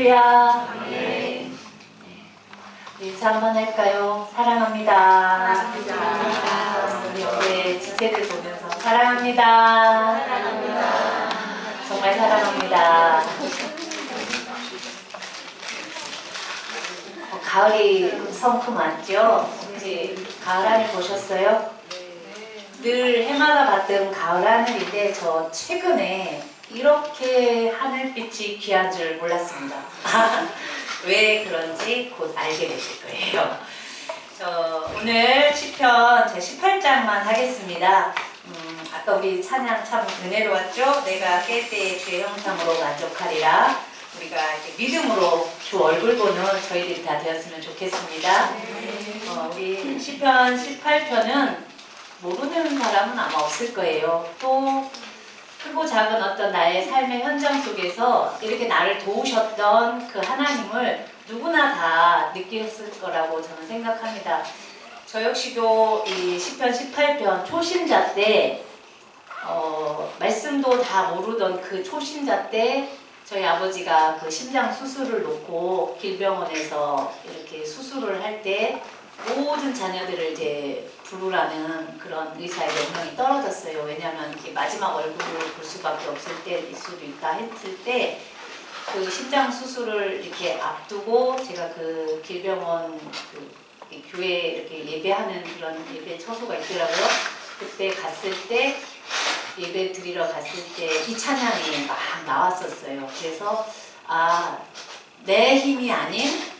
할렐루야. 네. 인사 한번 할까요? 사랑합니다. 사랑합니다. 우리 옆에 지세들 보면서 사랑합니다. 사랑합니다. 정말 사랑합니다. 가을이 성큼 왔죠? 혹시 가을 하늘 보셨어요? 늘 해마다 봤던 가을 하늘인데 저 최근에 이렇게 하늘빛이 귀한 줄 몰랐습니다. 왜 그런지 곧 알게 되실 거예요. 오늘 시편 제 18장만 하겠습니다. 아까 우리 찬양 참 은혜로웠죠? 내가 깰 때의 주의 형상으로 만족하리라. 우리가 이렇게 믿음으로 주 얼굴 보는 저희들이 다 되었으면 좋겠습니다. 우리 시편 18편은 모르는 사람은 아마 없을 거예요. 또 크고 작은 어떤 나의 삶의 현장 속에서 이렇게 나를 도우셨던 그 하나님을 누구나 다 느꼈을 거라고 저는 생각합니다. 저 역시도 이 시편 18편 초심자 때 말씀도 다 모르던 그 초심자 때 저희 아버지가 그 심장 수술을 놓고 길병원에서 이렇게 수술을 할 때 모든 자녀들을 이제 부르라는 그런 의사의 명령이 떨어졌어요. 왜냐하면 마지막 얼굴을 볼 수밖에 없을 때일 수도 있다 했을 때 그 심장 수술을 이렇게 앞두고 제가 그 길병원 그 교회에 이렇게 예배하는 그런 예배 처소가 있더라고요. 그때 갔을 때 예배 드리러 갔을 때 이 찬양이 막 나왔었어요. 그래서 내 힘이 아닌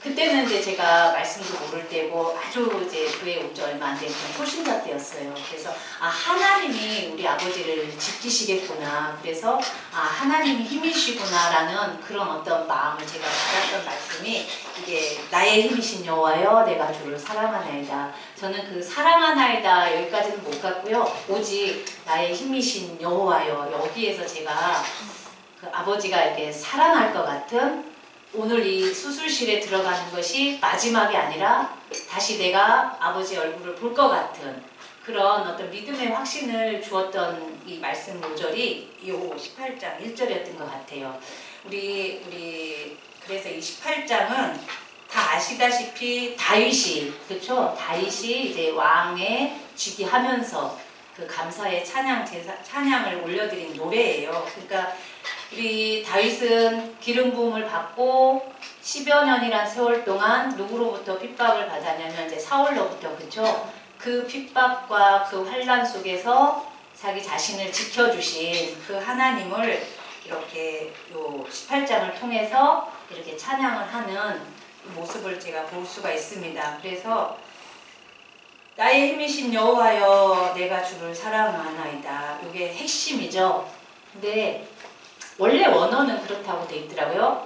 그때는 이제 제가 말씀도 모를 때고 아주 이제 교회 온 지 얼마 안 된 초신자 때였어요. 그래서 하나님이 우리 아버지를 지키시겠구나. 그래서 하나님이 힘이시구나라는 그런 어떤 마음을 제가 받았던 말씀이 이게 나의 힘이신 여호와여 내가 주를 사랑하나이다. 저는 그 사랑하나이다 여기까지는 못 갔고요. 오직 나의 힘이신 여호와여 여기에서 제가 그 아버지가 이렇게 사랑할 것 같은 오늘 이 수술실에 들어가는 것이 마지막이 아니라 다시 내가 아버지 얼굴을 볼 것 같은 그런 어떤 믿음의 확신을 주었던 이 말씀 모절이 이 18장 1절이었던 것 같아요. 우리 그래서 이 18장은 다 아시다시피 다윗이 그렇죠? 다윗이 이제 왕에 즉위하면서 그 감사의 찬양을 올려드린 노래예요. 그러니까 우리 다윗은 기름 부음을 받고 10여 년이란 세월 동안 누구로부터 핍박을 받았냐면 이제 사울로부터 그렇죠. 그 핍박과 그 환난 속에서 자기 자신을 지켜주신 그 하나님을 이렇게 요 18장을 통해서 이렇게 찬양을 하는 모습을 제가 볼 수가 있습니다. 그래서 나의 힘이신 여호와여 내가 주를 사랑하나이다. 이게 핵심이죠. 근데 원래 원어는 그렇다고 돼 있더라고요.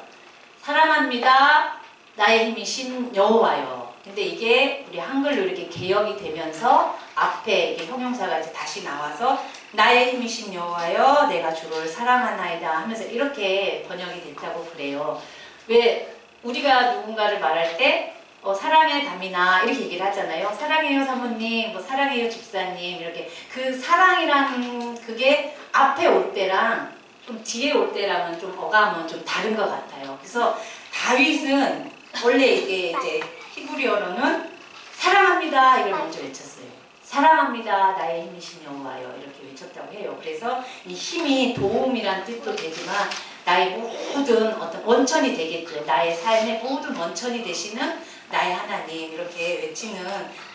사랑합니다. 나의 힘이신 여호와여. 근데 이게 우리 한글로 이렇게 개역이 되면서 앞에 이게 형용사가 이제 다시 나와서 나의 힘이신 여호와여 내가 주를 사랑하나이다 하면서 이렇게 번역이 됐다고 그래요. 왜 우리가 누군가를 말할 때 사랑의 담이나 이렇게 얘기를 하잖아요. 사랑해요 사모님, 뭐 사랑해요 집사님 이렇게 그 사랑이라는 그게 앞에 올 때랑 좀 뒤에 올 때랑은 좀 어감은 좀 다른 것 같아요. 그래서 다윗은 원래 이게 이제 히브리어로는 사랑합니다 이걸 먼저 외쳤어요. 사랑합니다 나의 힘이신 여호와여 이렇게 외쳤다고 해요. 그래서 이 힘이 도움이란 뜻도 되지만 나의 모든 어떤 원천이 되겠죠. 나의 삶의 모든 원천이 되시는 나의 하나님 이렇게 외치는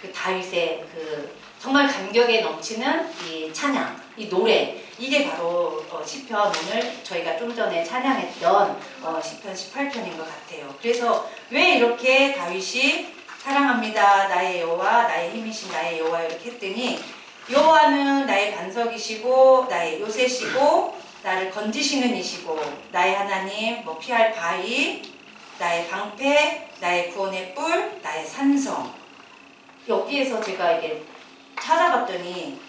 그 다윗의 그 정말 감격에 넘치는 이 찬양, 이 노래 이게 바로 시편 오늘 저희가 좀 전에 찬양했던 시편 18편인 것 같아요. 그래서 왜 이렇게 다윗이 사랑합니다 나의 여호와 나의 힘이신 나의 여호와 이렇게 했더니 여호와는 나의 반석이시고 나의 요새시고 나를 건지시는 이시고 나의 하나님 뭐 피할 바위 나의 방패 나의 구원의 뿔 나의 산성 여기에서 제가 이게 찾아봤더니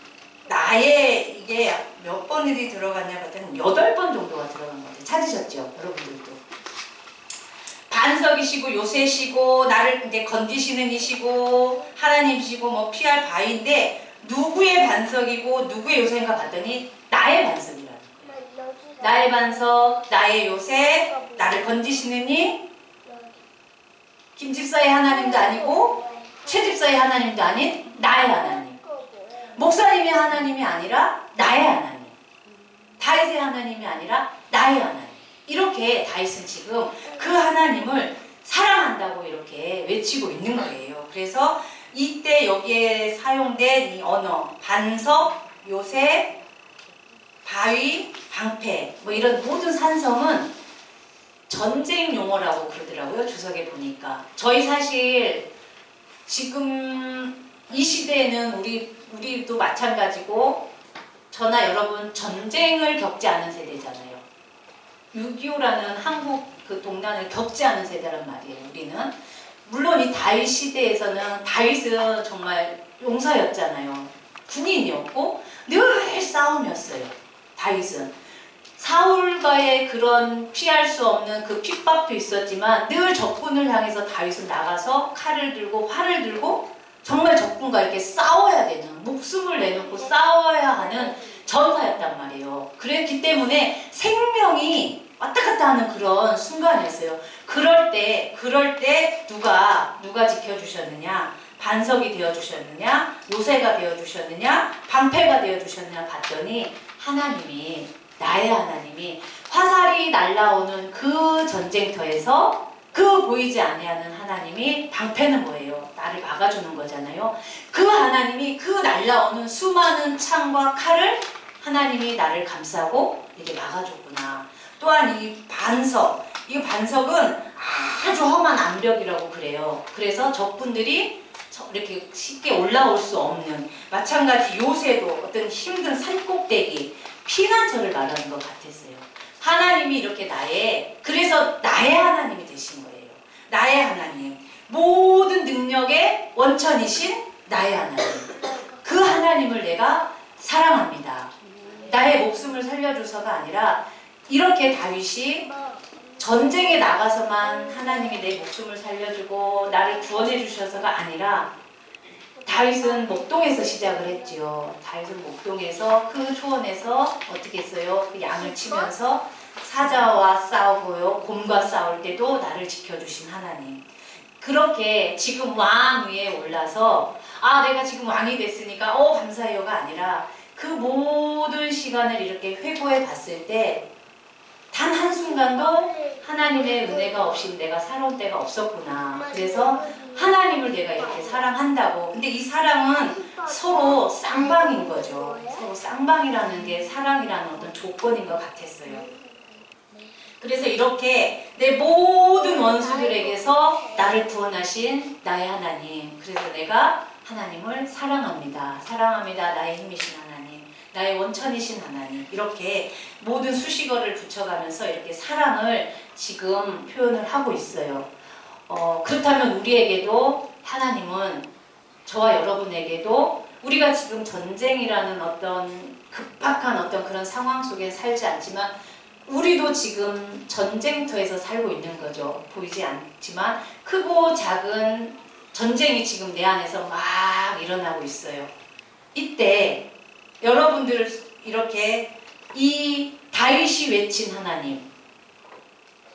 나의 이게 몇 번이 들어갔냐 봤더니 8번 정도가 들어간 것 같아요. 찾으셨죠? 여러분들도. 반석이시고 요새시고 나를 이제 건지시는 이시고 하나님이시고 뭐 피할 바위인데 누구의 반석이고 누구의 요새인가 봤더니 나의 반석이라는 거예요. 나의 반석, 나의 요새, 나를 건지시는 이 김집사의 하나님도 아니고 최집사의 하나님도 아닌 나의 하나님, 목사님의 하나님이 아니라 나의 하나님, 다윗의 하나님이 아니라 나의 하나님. 이렇게 다윗은 지금 그 하나님을 사랑한다고 이렇게 외치고 있는 거예요. 그래서 이때 여기에 사용된 이 언어, 반석, 요새, 바위, 방패, 뭐 이런 모든 산성은 전쟁 용어라고 그러더라고요. 주석에 보니까. 저희 사실 지금 이 시대에는 우리도 마찬가지고 저나 여러분 전쟁을 겪지 않은 세대잖아요. 6.25라는 한국 그 동란을 겪지 않은 세대란 말이에요. 우리는. 물론 이 다윗 시대에서는 다윗은 정말 용사였잖아요. 군인이었고 늘 싸움이었어요. 다윗은. 사울과의 그런 피할 수 없는 그 핍박도 있었지만 늘 적군을 향해서 다윗은 나가서 칼을 들고 활을 들고 정말 적군과 이렇게 싸워야 되는, 목숨을 내놓고 싸워야 하는 전사였단 말이에요. 그랬기 때문에 생명이 왔다 갔다 하는 그런 순간이었어요. 그럴 때 누가 지켜주셨느냐? 반석이 되어주셨느냐? 요새가 되어주셨느냐? 방패가 되어주셨느냐? 봤더니 하나님이, 나의 하나님이 화살이 날라오는 그 전쟁터에서 그 보이지 아니하는 하나님이 방패는 뭐예요? 나를 막아주는 거잖아요. 그 하나님이 그 날라오는 수많은 창과 칼을 하나님이 나를 감싸고 이렇게 막아줬구나. 또한 이 반석은 아주 험한 암벽이라고 그래요. 그래서 적군들이 이렇게 쉽게 올라올 수 없는, 마찬가지 요새도 어떤 힘든 산꼭대기, 피난처를 말하는 것 같았어요. 하나님이 이렇게 그래서 나의 하나님이 되신 거예요. 나의 하나님, 모든 능력의 원천이신 나의 하나님, 그 하나님을 내가 사랑합니다. 나의 목숨을 살려줘서가 아니라 이렇게 다윗이 전쟁에 나가서만 하나님이 내 목숨을 살려주고 나를 구원해 주셔서가 아니라, 다윗은 목동에서 시작을 했지요. 다윗은 목동에서 그 초원에서 어떻게 했어요? 그 양을 치면서 사자와 싸우고요, 곰과 싸울 때도 나를 지켜주신 하나님. 그렇게 지금 왕 위에 올라서 내가 지금 왕이 됐으니까 감사해요가 아니라 그 모든 시간을 이렇게 회고해 봤을 때 단 한순간도 하나님의 은혜가 없이 내가 살아온 때가 없었구나. 그래서 하나님을 내가 이렇게 사랑한다고. 근데 이 사랑은 서로 쌍방인 거죠. 서로 쌍방이라는 게 사랑이라는 어떤 조건인 것 같았어요. 그래서 이렇게 내 모든 원수들에게서 나를 구원하신 나의 하나님, 그래서 내가 하나님을 사랑합니다. 사랑합니다. 나의 힘이신 하나님, 나의 원천이신 하나님. 이렇게 모든 수식어를 붙여가면서 이렇게 사랑을 지금 표현을 하고 있어요. 그렇다면 우리에게도 하나님은, 저와 여러분에게도, 우리가 지금 전쟁이라는 어떤 급박한 어떤 그런 상황 속에 살지 않지만 우리도 지금 전쟁터에서 살고 있는 거죠. 보이지 않지만 크고 작은 전쟁이 지금 내 안에서 막 일어나고 있어요. 이때 여러분들 이렇게 이 다윗이 외친 하나님,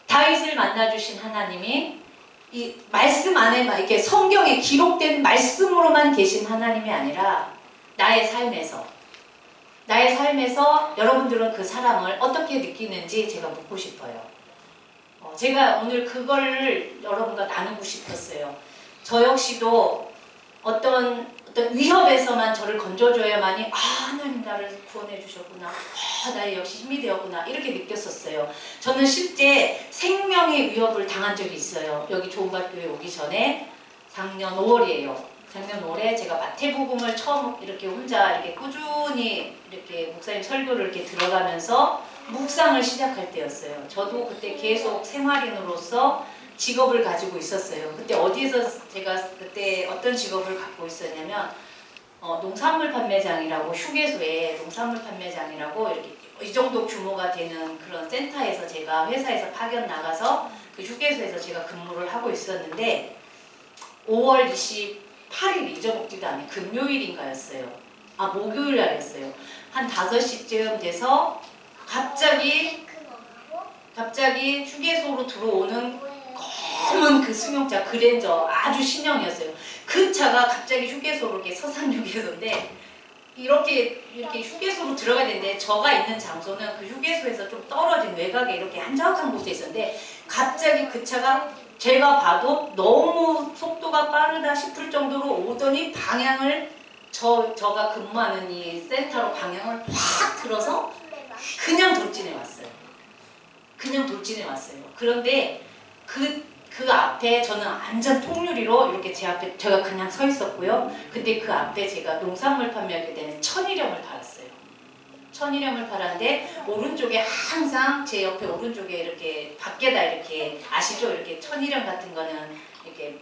다윗을 만나주신 하나님이 이 말씀 안에만, 이렇게 성경에 기록된 말씀으로만 계신 하나님이 아니라 나의 삶에서 여러분들은 그 사랑을 어떻게 느끼는지 제가 묻고 싶어요. 제가 오늘 그걸 여러분과 나누고 싶었어요. 저 역시도 어떤 위협에서만 저를 건져줘야만이 하나님 나를 구원해 주셨구나, 나의 역시 힘이 되었구나, 이렇게 느꼈었어요. 저는 실제 생명의 위협을 당한 적이 있어요. 여기 좋은밭교회 오기 전에 작년 5월이에요. 작년 5월에 제가 마태복음을 처음 이렇게 혼자 이렇게 꾸준히 이렇게 목사님 설교를 이렇게 들어가면서 묵상을 시작할 때였어요. 저도 그때 계속 생활인으로서 직업을 가지고 있었어요. 그때 어디에서 제가 그때 어떤 직업을 갖고 있었냐면 농산물 판매장이라고, 휴게소에 농산물 판매장이라고 이렇게 이 정도 규모가 되는 그런 센터에서 제가 회사에서 파견 나가서 그 휴게소에서 제가 근무를 하고 있었는데 5월 28일 잊어먹지도 않은 금요일인가였어요. 목요일 날이었어요. 한 5시쯤 돼서 갑자기 휴게소로 들어오는 검은 그 승용차 그랜저 아주 신형이었어요. 그 차가 갑자기 휴게소로 이렇게 서산 휴게소인데 이렇게 휴게소로 들어가야 되는데 저가 있는 장소는 그 휴게소에서 좀 떨어진 외곽에 이렇게 한적한 곳에 있었는데 갑자기 그 차가 제가 봐도 너무 속도가 빠르다 싶을 정도로 오더니 방향을 저가 근무하는 이 센터로 방향을 확 틀어서 그냥 돌진해 왔어요. 그런데 그 앞에 저는 완전 통유리로 이렇게 제 앞에 제가 그냥 서 있었고요. 근데 그 앞에 제가 농산물 판매하게 되는 천일염을 팔았어요. 천일염을 팔았는데 오른쪽에 항상 제 옆에 오른쪽에 이렇게 밖에다 이렇게 아시죠? 이렇게 천일염 같은 거는 이렇게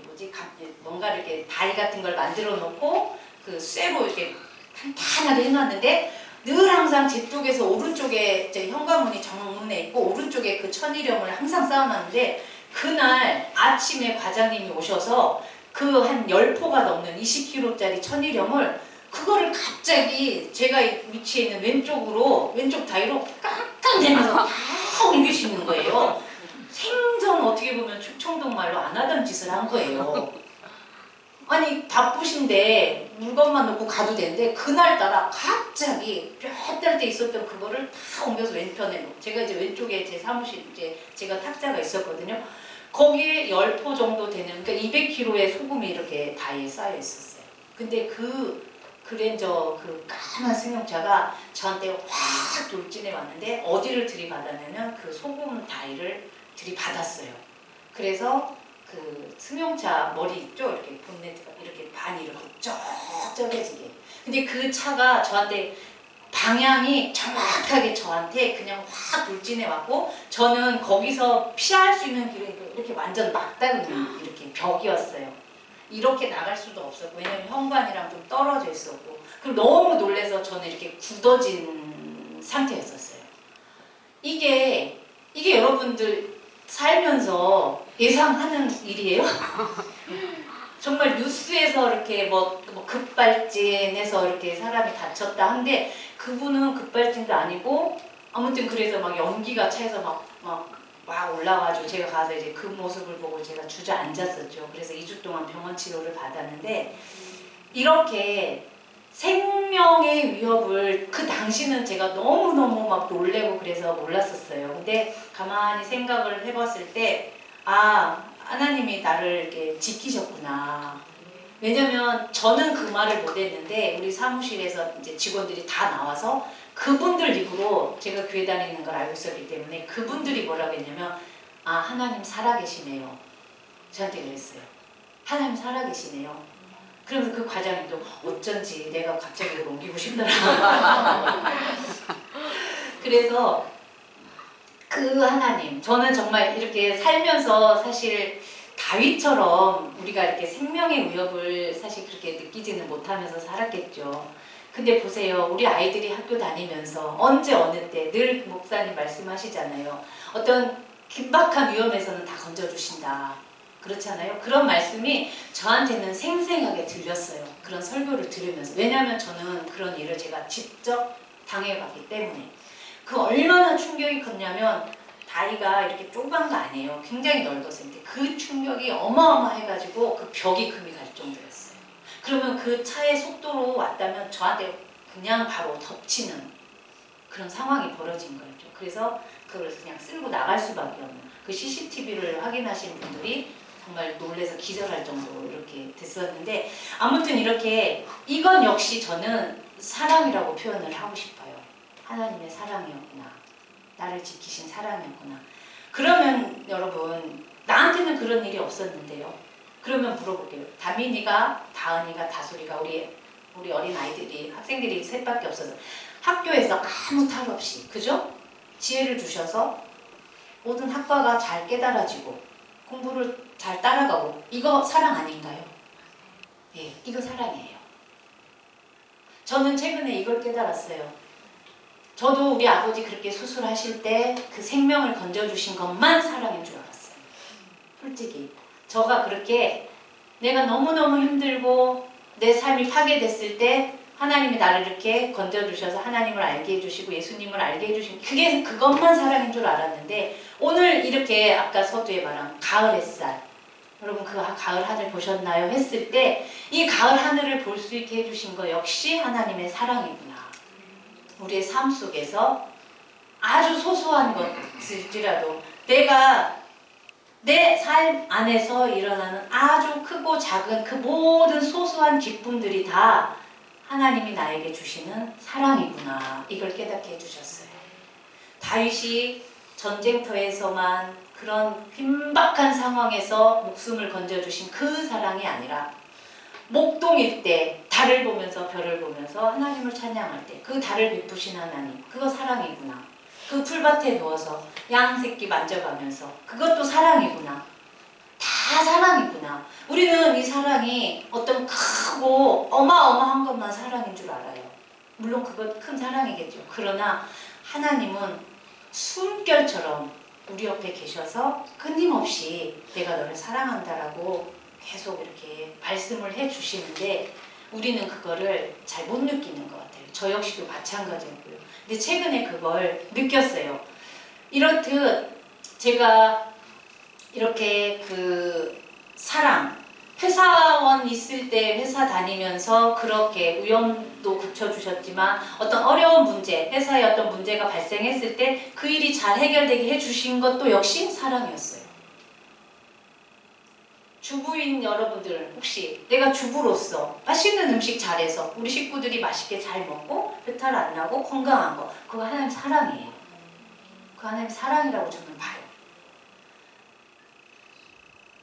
뭐지? 뭔가 이렇게 다이 같은 걸 만들어 놓고 그 쇠로 이렇게 탄탄하게 해놨는데 늘 항상 제 쪽에서 오른쪽에 제 현관문이 정문에 있고 오른쪽에 그 천일염을 항상 쌓아놨는데 그날 아침에 과장님이 오셔서 그 한 10포가 넘는 20kg짜리 천일염을 그거를 갑자기 제가 위치해 있는 왼쪽 다리로 깡깡대면서 다 옮기시는 거예요. 생전 어떻게 보면 충청도 말로 안 하던 짓을 한 거예요. 아니 바쁘신데 물건만 놓고 가도 되는데 그날따라 갑자기 몇 달 때 있었던 그거를 다 옮겨서 왼편에 놓고 제가 이제 왼쪽에 제 사무실 이제 제가 탁자가 있었거든요. 거기에 10포 정도 되는 그러니까 200kg의 소금이 이렇게 다이에 쌓여 있었어요. 근데 그 그랜저 그 까만 승용차가 저한테 확 돌진해 왔는데 어디를 들이받았냐면 그 소금 다이를 들이받았어요. 그래서 그 승용차 머리 있죠? 이렇게 본네트가 이렇게 반이 이렇게 쩍쩍해지게. 근데 그 차가 저한테 방향이 정확하게 저한테 그냥 확 돌진해 왔고 저는 거기서 피할 수 있는 길이 이렇게 완전 막다른 이렇게 벽이었어요. 이렇게 나갈 수도 없었고 왜냐면 현관이랑 좀 떨어져 있었고 그리고 너무 놀라서 저는 이렇게 굳어진 상태였었어요. 이게 여러분들 살면서 예상하는 일이에요? 정말 뉴스에서 이렇게 뭐 급발진해서 이렇게 사람이 다쳤다 한데 그분은 급발진도 아니고 아무튼 그래서 막 연기가 차에서 막 올라가지고 제가 가서 이제 그 모습을 보고 제가 주저앉았었죠. 그래서 2주 동안 병원 치료를 받았는데 이렇게 생명의 위협을 그 당시는 제가 너무너무 막 놀래고 그래서 몰랐었어요. 근데 가만히 생각을 해봤을 때 하나님이 나를 이렇게 지키셨구나. 왜냐면 저는 그 말을 못했는데 우리 사무실에서 이제 직원들이 다 나와서 그분들 입으로 제가 교회 다니는 걸 알고 있었기 때문에 그분들이 뭐라고 했냐면 하나님 살아계시네요. 저한테 그랬어요. 하나님 살아계시네요. 그러면서 그 과장님도 어쩐지 내가 갑자기 옮기고 싶더라고요. 그래서 그 하나님, 저는 정말 이렇게 살면서 사실 다윗처럼 우리가 이렇게 생명의 위협을 사실 그렇게 느끼지는 못하면서 살았겠죠. 근데 보세요. 우리 아이들이 학교 다니면서 언제 어느 때 늘 목사님 말씀하시잖아요. 어떤 긴박한 위험에서는 다 건져주신다. 그렇잖아요. 그런 말씀이 저한테는 생생하게 들렸어요. 그런 설교를 들으면서. 왜냐하면 저는 그런 일을 제가 직접 당해봤기 때문에. 그 얼마나 충격이 컸냐면 다리가 이렇게 좁은 거 아니에요. 굉장히 넓었는데 그 충격이 어마어마해가지고 그 벽이 금이 갈 정도였어요. 그러면 그 차의 속도로 왔다면 저한테 그냥 바로 덮치는 그런 상황이 벌어진 거였죠. 그래서 그걸 그냥 쓸고 나갈 수밖에 없는 그 CCTV를 확인하신 분들이 정말 놀라서 기절할 정도로 이렇게 됐었는데 아무튼 이렇게 이건 역시 저는 사랑이라고 표현을 하고 싶어요. 하나님의 사랑이었구나. 나를 지키신 사랑이었구나. 그러면 여러분 나한테는 그런 일이 없었는데요. 그러면 물어볼게요. 다민이가, 다은이가, 다솔이가 우리 어린 아이들이 학생들이 셋밖에 없어서 학교에서 아무 탈 없이 그죠? 지혜를 주셔서 모든 학과가 잘 깨달아지고 공부를 잘 따라가고 이거 사랑 아닌가요? 예, 이거 사랑이에요. 저는 최근에 이걸 깨달았어요. 저도 우리 아버지 그렇게 수술하실 때 그 생명을 건져주신 것만 사랑인 줄 알았어요. 솔직히 저가 그렇게 내가 너무너무 힘들고 내 삶이 파괴됐을 때 하나님이 나를 이렇게 건져주셔서 하나님을 알게 해주시고 예수님을 알게 해주신 그게 그것만 사랑인 줄 알았는데 오늘 이렇게 아까 서두에 말한 가을 햇살 여러분 그 가을 하늘 보셨나요? 했을 때 이 가을 하늘을 볼 수 있게 해주신 거 역시 하나님의 사랑이구나. 우리의 삶 속에서 아주 소소한 것일지라도 내가 내 삶 안에서 일어나는 아주 크고 작은 그 모든 소소한 기쁨들이 다 하나님이 나에게 주시는 사랑이구나. 이걸 깨닫게 해주셨어요. 다윗이 전쟁터에서만 그런 빈박한 상황에서 목숨을 건져주신 그 사랑이 아니라 목동일 때 달을 보면서 별을 보면서 하나님을 찬양할 때 그 달을 베푸신 하나님 그거 사랑이구나. 그 풀밭에 누워서 양 새끼 만져가면서 그것도 사랑이구나. 다 사랑이구나. 우리는 이 사랑이 어떤 크고 어마어마한 것만 사랑인 줄 알아요. 물론 그것 큰 사랑이겠죠. 그러나 하나님은 숨결처럼 우리 옆에 계셔서 끊임없이 내가 너를 사랑한다라고 계속 이렇게 말씀을 해주시는데 우리는 그거를 잘 못 느끼는 것 같아요. 저 역시도 마찬가지고요. 근데 최근에 그걸 느꼈어요. 이렇듯 제가 이렇게 그 사랑, 회사원 있을 때 회사 다니면서 그렇게 위험도 그쳐주셨지만 어떤 어려운 문제, 회사에 어떤 문제가 발생했을 때 그 일이 잘 해결되게 해주신 것도 역시 사랑이었어요. 주부인 여러분들 혹시 내가 주부로서 맛있는 음식 잘해서 우리 식구들이 맛있게 잘 먹고 배탈 안 나고 건강한 거 그거 하나님 사랑이에요. 그 하나님 사랑이라고 저는 봐요.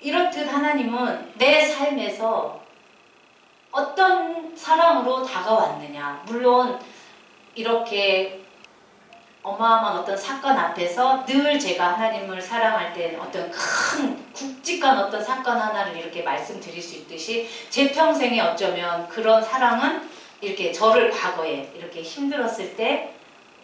이렇듯 하나님은 내 삶에서 어떤 사랑으로 다가왔느냐. 물론 이렇게 어마어마한 어떤 사건 앞에서 늘 제가 하나님을 사랑할 때 어떤 큰 굵직한 어떤 사건 하나를 이렇게 말씀드릴 수 있듯이 제 평생에 어쩌면 그런 사랑은 이렇게 저를 과거에 이렇게 힘들었을 때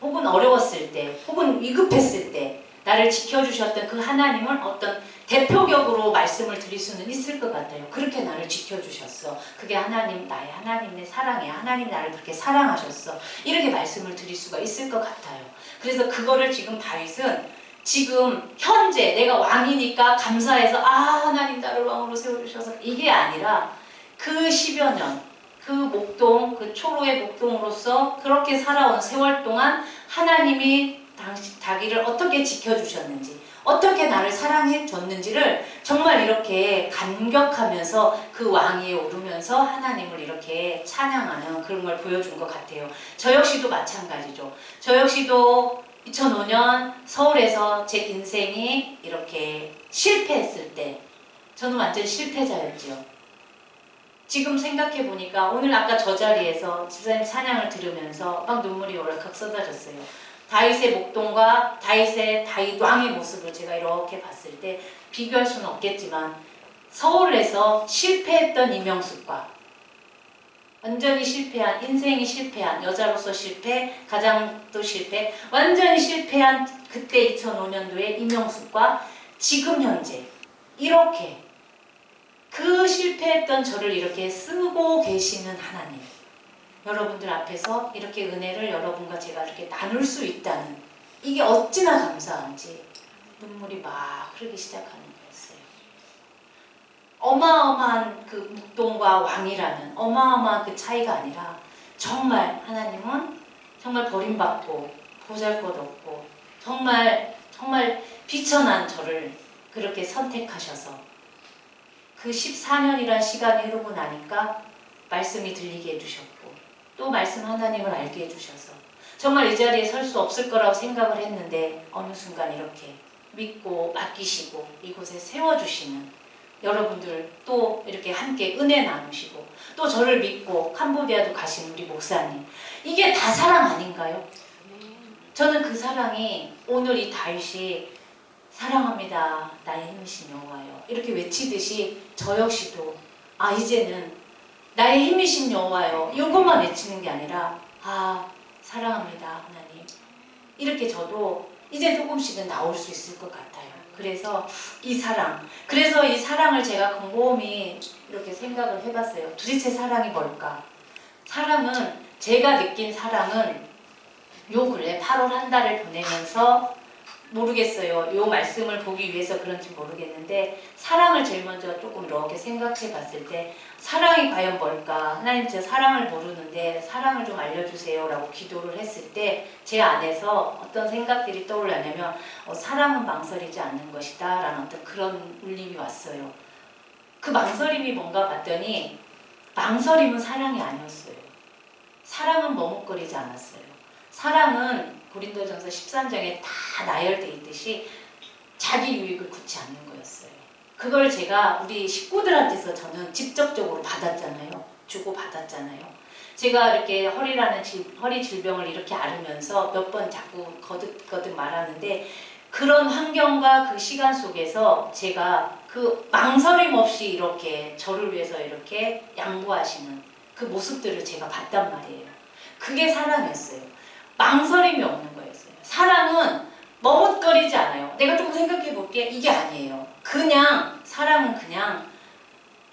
혹은 어려웠을 때 혹은 위급했을 때 나를 지켜주셨던 그 하나님을 어떤 대표격으로 말씀을 드릴 수는 있을 것 같아요. 그렇게 나를 지켜주셨어. 그게 하나님, 나의 하나님의 사랑이야. 하나님 나를 그렇게 사랑하셨어. 이렇게 말씀을 드릴 수가 있을 것 같아요. 그래서 그거를 지금 다윗은 지금 현재 내가 왕이니까 감사해서 하나님 나를 왕으로 세워주셔서 이게 아니라 그 10여 년 그 목동, 그 초로의 목동으로서 그렇게 살아온 세월 동안 하나님이 자기를 어떻게 지켜주셨는지 어떻게 나를 사랑해 줬는지를 정말 이렇게 감격하면서 그 왕위에 오르면서 하나님을 이렇게 찬양하는 그런 걸 보여준 것 같아요. 저 역시도 마찬가지죠. 저 역시도 2005년 서울에서 제 인생이 이렇게 실패했을 때 저는 완전 실패자였죠. 지금 생각해보니까 오늘 아까 저 자리에서 집사님 찬양을 들으면서 막 눈물이 오락락 쏟아졌어요. 다윗의 목동과 다윗 왕의 모습을 제가 이렇게 봤을 때 비교할 수는 없겠지만 서울에서 실패했던 이명숙과 완전히 실패한 인생이 실패한 여자로서 실패 가장도 실패 완전히 실패한 그때 2005년도에 이명숙과 지금 현재 이렇게 그 실패했던 저를 이렇게 쓰고 계시는 하나님 여러분들 앞에서 이렇게 은혜를 여러분과 제가 이렇게 나눌 수 있다는 이게 어찌나 감사한지 눈물이 막 흐르기 시작하는 거였어요. 어마어마한 그 묵동과 왕이라는 어마어마한 그 차이가 아니라 정말 하나님은 정말 버림받고 보잘것없고 정말 비천한 저를 그렇게 선택하셔서 그 14년이란 시간이 흐르고 나니까 말씀이 들리게 해주셨고 또 말씀 하나님을 알게 해주셔서 정말 이 자리에 설 수 없을 거라고 생각을 했는데 어느 순간 이렇게 믿고 맡기시고 이곳에 세워주시는 여러분들 또 이렇게 함께 은혜 나누시고 또 저를 믿고 캄보디아도 가신 우리 목사님 이게 다 사랑 아닌가요? 저는 그 사랑이 오늘 이 다윗이 사랑합니다. 나의 힘이신 여호와여 이렇게 외치듯이 저 역시도 이제는 나의 힘이신 여호와여 이것만 외치는 게 아니라 사랑합니다 하나님 이렇게 저도 이제 조금씩은 나올 수 있을 것 같아요. 그래서 이 사랑을 제가 곰곰이 이렇게 생각을 해봤어요. 도대체 사랑이 뭘까? 사랑은, 제가 느낀 사랑은 요 근래 8월 한 달을 보내면서 모르겠어요. 요 말씀을 보기 위해서 그런지 모르겠는데 사랑을 제일 먼저 조금 이렇게 생각해 봤을 때 사랑이 과연 뭘까? 하나님 제가 사랑을 모르는데 사랑을 좀 알려주세요 라고 기도를 했을 때 제 안에서 어떤 생각들이 떠올랐냐면 사랑은 망설이지 않는 것이다 라는 어떤 그런 울림이 왔어요. 그 망설임이 뭔가 봤더니 망설임은 사랑이 아니었어요. 사랑은 머뭇거리지 않았어요. 사랑은 고린도전서 13장에 다 나열되어 있듯이 자기 유익을 굳지 않는 거였어요. 그걸 제가 우리 식구들한테서 저는 직접적으로 받았잖아요. 주고 받았잖아요. 제가 이렇게 허리 질병을 이렇게 앓으면서 몇 번 자꾸 거듭거듭 말하는데 그런 환경과 그 시간 속에서 제가 그 망설임 없이 이렇게 저를 위해서 이렇게 양보하시는 그 모습들을 제가 봤단 말이에요. 그게 사랑이었어요. 망설임이 없는 거였어요. 사랑은 머뭇거리지 않아요. 내가 조금 생각해 볼게. 이게 아니에요. 그냥 사랑은 그냥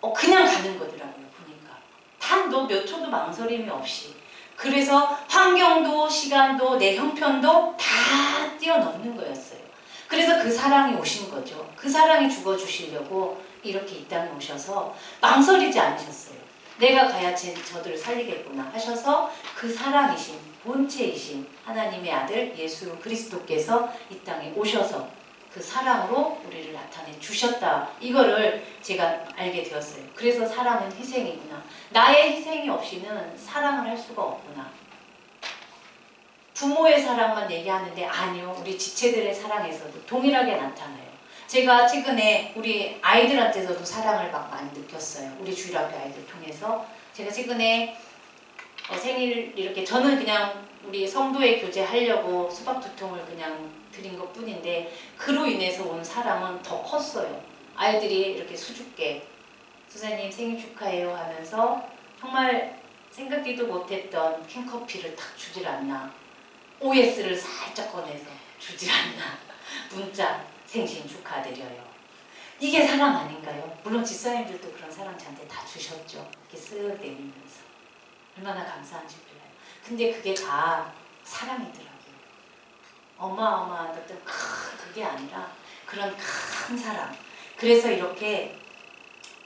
가는 거더라고요. 보니까 단도 몇 초도 망설임이 없이. 그래서 환경도 시간도 내 형편도 다 뛰어넘는 거였어요. 그래서 그 사랑이 오신 거죠. 그 사랑이 죽어주시려고 이렇게 이 땅에 오셔서 망설이지 않으셨어요. 내가 가야 저들을 살리겠구나 하셔서 그 사랑이신 본체이신 하나님의 아들 예수 그리스도께서 이 땅에 오셔서 그 사랑으로 우리를 나타내 주셨다. 이거를 제가 알게 되었어요. 그래서 사랑은 희생이구나. 나의 희생이 없이는 사랑을 할 수가 없구나. 부모의 사랑만 얘기하는데 아니요. 우리 지체들의 사랑에서도 동일하게 나타나요. 제가 최근에 우리 아이들한테서도 사랑을 막 많이 느꼈어요. 우리 주일학교 아이들 통해서. 제가 최근에 생일 이렇게 저는 그냥 우리 성도의 교제 하려고 수박 2통을 그냥 드린 것 뿐인데 그로 인해서 온 사랑은 더 컸어요. 아이들이 이렇게 수줍게 선생님 생일 축하해요 하면서 정말 생각지도 못했던 캔커피를 탁 주질 않나. OS를 살짝 꺼내서 주질 않나. 문자 생신 축하드려요. 이게 사랑 아닌가요? 물론 집사님들도 그런 사랑 저한테 다 주셨죠. 이렇게 쓱 내밀면서. 얼마나 감사한지 몰라요. 근데 그게 다 사랑이더라고요. 어마어마한 어떤 그게 아니라 그런 큰 사랑. 그래서 이렇게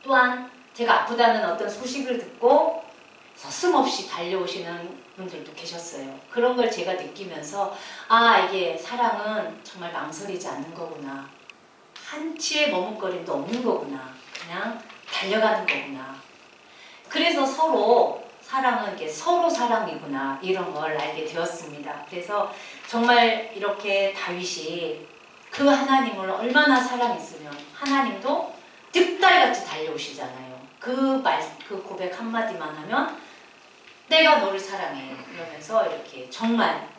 또한 제가 아프다는 어떤 소식을 듣고 서슴없이 달려오시는 분들도 계셨어요. 그런 걸 제가 느끼면서 이게 사랑은 정말 망설이지 않는 거구나. 한치의 머뭇거림도 없는 거구나. 그냥 달려가는 거구나. 그래서 서로 사랑은 이게 서로 사랑이구나. 이런 걸 알게 되었습니다. 그래서 정말 이렇게 다윗이 그 하나님을 얼마나 사랑했으면 하나님도 득달같이 달려오시잖아요. 그 고백 한마디만 하면 내가 너를 사랑해. 그러면서 이렇게 정말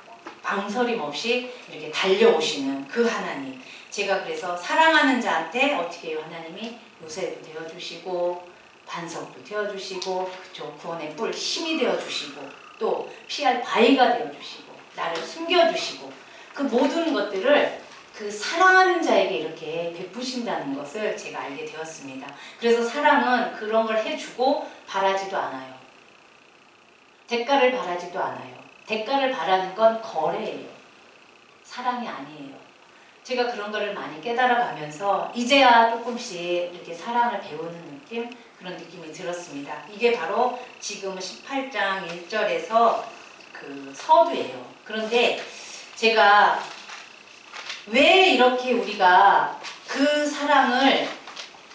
망설임 없이 이렇게 달려오시는 그 하나님. 제가 그래서 사랑하는 자한테 어떻게 해요? 하나님이 요새도 되어주시고 반석도 되어주시고 그쵸? 구원의 뿔 힘이 되어주시고 또 피할 바위가 되어주시고 나를 숨겨주시고 그 모든 것들을 그 사랑하는 자에게 이렇게 베푸신다는 것을 제가 알게 되었습니다. 그래서 사랑은 그런 걸 해주고 바라지도 않아요. 대가를 바라지도 않아요. 대가를 바라는 건 거래예요. 사랑이 아니에요. 제가 그런 거를 많이 깨달아가면서 이제야 조금씩 이렇게 사랑을 배우는 느낌? 그런 느낌이 들었습니다. 이게 바로 지금 18장 1절에서 그 서두예요. 그런데 제가 왜 이렇게 우리가 그 사랑을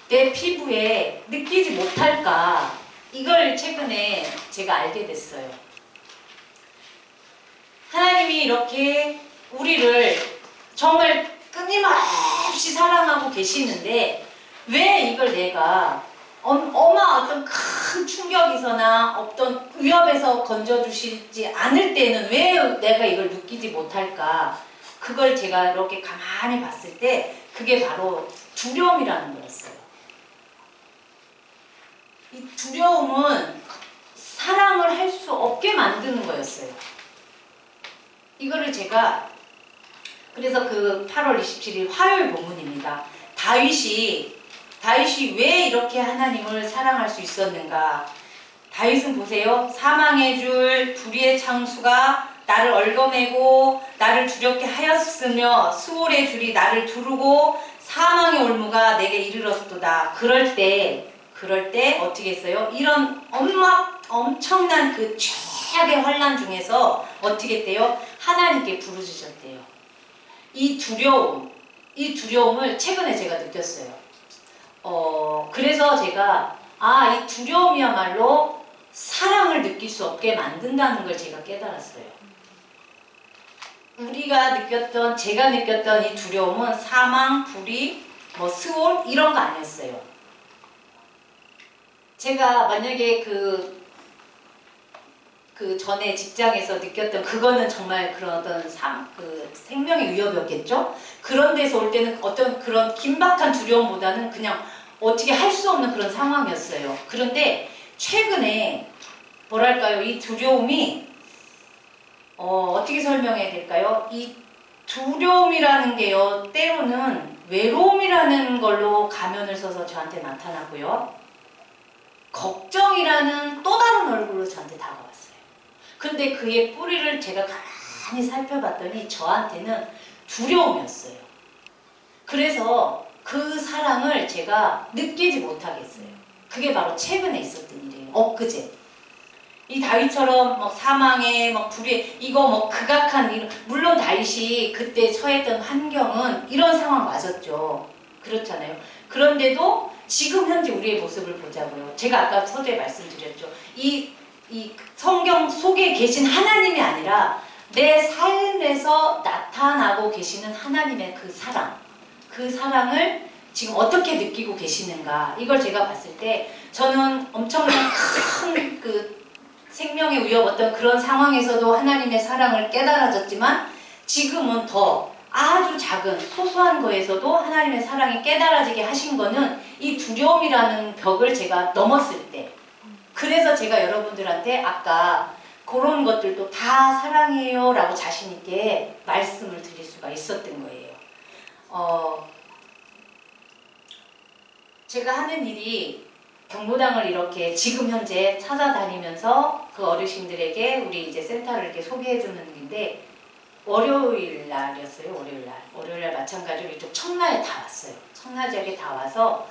내 피부에 느끼지 못할까? 이걸 최근에 제가 알게 됐어요. 하나님이 이렇게 우리를 정말 끊임없이 사랑하고 계시는데 왜 이걸 내가 어떤 큰 충격에서나 어떤 위협에서 건져주시지 않을 때는 왜 내가 이걸 느끼지 못할까? 그걸 제가 이렇게 가만히 봤을 때 그게 바로 두려움이라는 거였어요. 이 두려움은 사랑을 할 수 없게 만드는 거였어요. 이거를 제가 그래서 그 8월 27일 화요일 본문입니다. 다윗이 왜 이렇게 하나님을 사랑할 수 있었는가? 다윗은 보세요. 사망의 줄 불의의 창수가 나를 얽어내고 나를 두렵게 하였으며 수월의 줄이 나를 두르고 사망의 올무가 내게 이르렀도다. 그럴 때 어떻게 했어요? 이런 엄청난 그 최악의 환난 중에서 어떻게 했대요? 하나님께 부르짖었대요. 이 두려움을 최근에 제가 느꼈어요. 그래서 제가 이 두려움이야말로 사랑을 느낄 수 없게 만든다는 걸 제가 깨달았어요. 제가 느꼈던 이 두려움은 사망, 불의, 스올 이런 거 아니었어요. 제가 만약에 그 전에 직장에서 느꼈던 그거는 정말 그런 어떤 생명의 위협이었겠죠? 그런 데서 올 때는 어떤 그런 긴박한 두려움보다는 그냥 어떻게 할 수 없는 그런 상황이었어요. 그런데 최근에 뭐랄까요? 이 두려움이 어떻게 설명해야 될까요? 이 두려움이라는 게요, 때로는 외로움이라는 걸로 가면을 써서 저한테 나타나고요. 걱정이라는 또 다른 얼굴로 저한테 다가왔어요. 근데 그의 뿌리를 제가 가만히 살펴봤더니 저한테는 두려움이었어요. 그래서 그 사랑을 제가 느끼지 못하겠어요. 그게 바로 최근에 있었던 일이에요. 엊그제. 이 다윗처럼 사망에 불에 이거 극악한 물론 다윗이 그때 처했던 환경은 이런 상황 맞았죠. 그렇잖아요. 그런데도 지금 현재 우리의 모습을 보자고요. 제가 아까 서두에 말씀드렸죠. 이 성경 속에 계신 하나님이 아니라 내 삶에서 나타나고 계시는 하나님의 그 사랑을 지금 어떻게 느끼고 계시는가, 이걸 제가 봤을 때 저는 엄청난 큰 생명의 위협 어떤 그런 상황에서도 하나님의 사랑을 깨달아졌지만 지금은 더 아주 작은 소소한 거에서도 하나님의 사랑이 깨달아지게 하신 거는 이 두려움이라는 벽을 제가 넘었을 때, 그래서 제가 여러분들한테 아까 그런 것들도 다 사랑해요 라고 자신있게 말씀을 드릴 수가 있었던 거예요. 제가 하는 일이 경로당을 이렇게 지금 현재 찾아다니면서 그 어르신들에게 우리 이제 센터를 이렇게 소개해 주는 일인데, 월요일 날이었어요. 월요일 날 마찬가지로 이쪽 청라에 다 왔어요. 청라 지역에 다 와서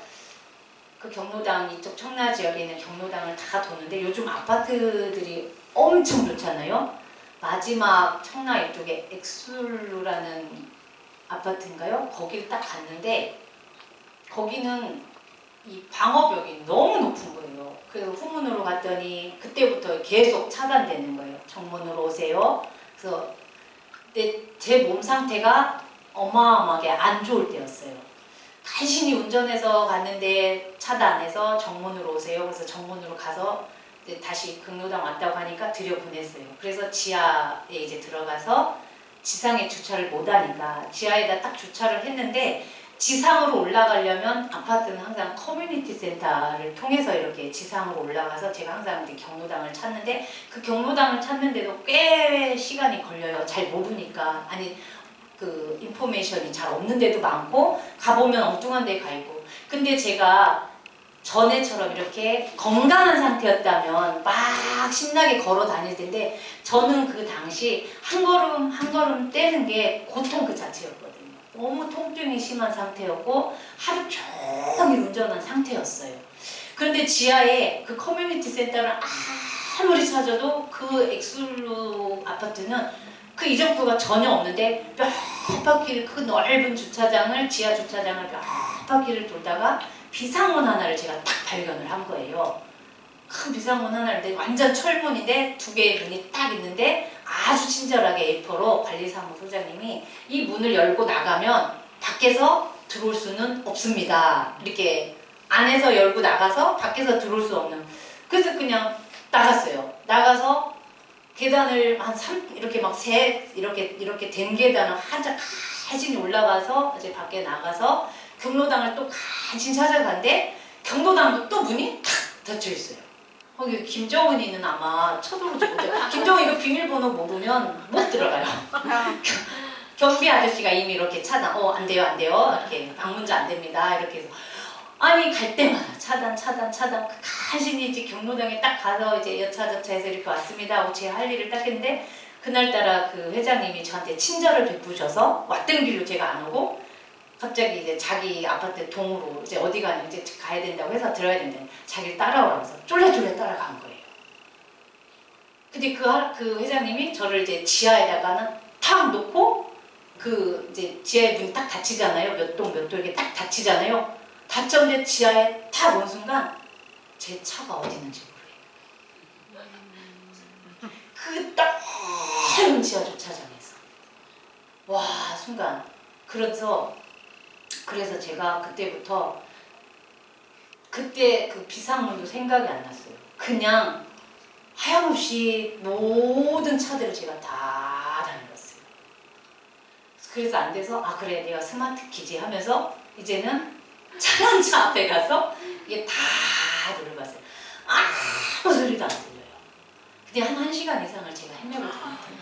그 경로당, 이쪽 청라 지역에 있는 경로당을 다 도는데 요즘 아파트들이 엄청 좋잖아요. 마지막 청라 이쪽에 엑술루라는 아파트인가요? 거기를 딱 갔는데 거기는 이 방어벽이 너무 높은 거예요. 그래서 후문으로 갔더니 그때부터 계속 차단되는 거예요. 정문으로 오세요. 그래서 근데 제 몸 상태가 어마어마하게 안 좋을 때였어요. 간신히 운전해서 갔는데 차단해서 정문으로 오세요. 그래서 정문으로 가서 이제 다시 경로당 왔다고 하니까 들여보냈어요. 그래서 지하에 이제 들어가서 지상에 주차를 못하니까 지하에다 딱 주차를 했는데, 지상으로 올라가려면 아파트는 항상 커뮤니티 센터를 통해서 이렇게 지상으로 올라가서 제가 항상 이제 경로당을 찾는데, 그 경로당을 찾는데도 꽤 시간이 걸려요. 잘 모르니까. 그 인포메이션이 잘 없는 데도 많고 가보면 엉뚱한 데 가 있고. 근데 제가 전에처럼 이렇게 건강한 상태였다면 막 신나게 걸어 다닐 텐데, 저는 그 당시 한 걸음 한 걸음 떼는 게 고통 그 자체였거든요. 너무 통증이 심한 상태였고 하루 종일 운전한 상태였어요. 그런데 지하에 그 커뮤니티 센터를 아무리 찾아도 그 엑슬루 아파트는 그 이정표가 전혀 없는데 몇 바퀴를, 그 넓은 주차장을, 지하 주차장을 몇 바퀴를 돌다가 비상문 하나를 제가 딱 발견을 한 거예요. 큰 비상문 하나인데 완전 철문인데 두 개의 문이 딱 있는데 아주 친절하게 A4로 관리사무소장님이 이 문을 열고 나가면 밖에서 들어올 수는 없습니다. 이렇게 안에서 열고 나가서 밖에서 들어올 수 없는. 그래서 그냥 나갔어요. 나가서 계단을 이렇게 된 계단을 간신히 올라가서 이제 밖에 나가서 경로당을 또 간신히 찾아갔는데 경로당도 또 문이 탁 닫혀 있어요. 거기 김정은이는 아마 쳐들어오지 못해요. 김정은 이거 비밀번호 모르면 못 들어가요. 경비 아저씨가 이미 이렇게 차단, 안 돼요, 이렇게 방문자 안 됩니다. 이렇게 해서 아니 갈 때마다 차단 간신히 이제 경로당에 딱 가서 이제 여차저차해서 이렇게 왔습니다 하고 제 할 일을 딱 했는데 그날따라 그 회장님이 저한테 친절을 베푸셔서 왔던 길로 제가 안 오고 갑자기 이제 자기 아파트 동으로 이제 어디 가냐 이제 가야 된다고 해서 들어야 된다고 자기를 따라오라면서 쫄래쫄래 따라간 거예요. 근데 그 회장님이 저를 이제 지하에다가는 탁 놓고 그 이제 지하에 문이 딱 닫히잖아요. 몇 동 이렇게 딱 닫히잖아요. 닫혔는데 지하에 탁 온 순간 제 차가 어디 있는지 모르겠어요. 그 딱 지하 주차장에서 와 순간 그래서 제가 그때부터 그때 그 비상문도 생각이 안 났어요. 그냥 하염없이 모든 차들을 제가 다 다녀봤어요. 그래서 안 돼서 아 그래 내가 스마트 키지 하면서 이제는 차량 차 앞에 가서 이게 다 눌러봤어요. 아무 소리도 안 들려요. 그냥 한 1시간 이상을 제가 헤매고 다녔어요.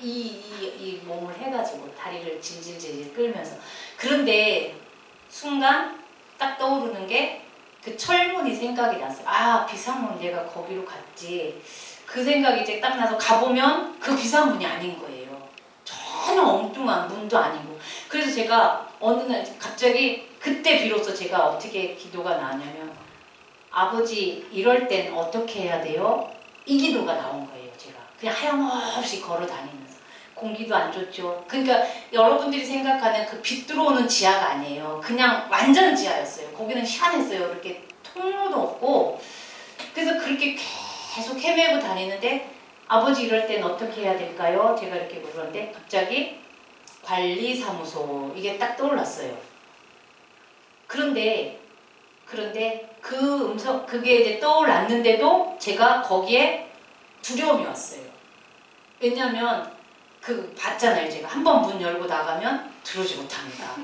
이 몸을 해가지고 다리를 질질질 끌면서 그런데 순간 딱 떠오르는 게 그 철문이 생각이 났어요. 아 비상문 내가 거기로 갔지. 그 생각이 이제 딱 나서 가보면 그 비상문이 아닌 거예요. 전혀 엉뚱한 문도 아니고. 그래서 제가 어느 날 갑자기 그때 비로소 제가 어떻게 기도가 나왔냐면 아버지 이럴 땐 어떻게 해야 돼요? 이 기도가 나온 거예요. 제가 그냥 하염없이 걸어 다니면서 공기도 안 좋죠. 그러니까 여러분들이 생각하는 그 빛 들어오는 지하가 아니에요. 그냥 완전 지하였어요. 거기는 희한했어요. 이렇게 통로도 없고. 그래서 그렇게 계속 헤매고 다니는데 아버지 이럴 땐 어떻게 해야 될까요? 제가 이렇게 물었는데 갑자기 관리사무소 이게 딱 떠올랐어요. 그런데 그 그게 이제 떠올랐는데도 제가 거기에 두려움이 왔어요. 왜냐하면 그 봤잖아요. 제가 한번 문 열고 나가면 들어오지 못합니다.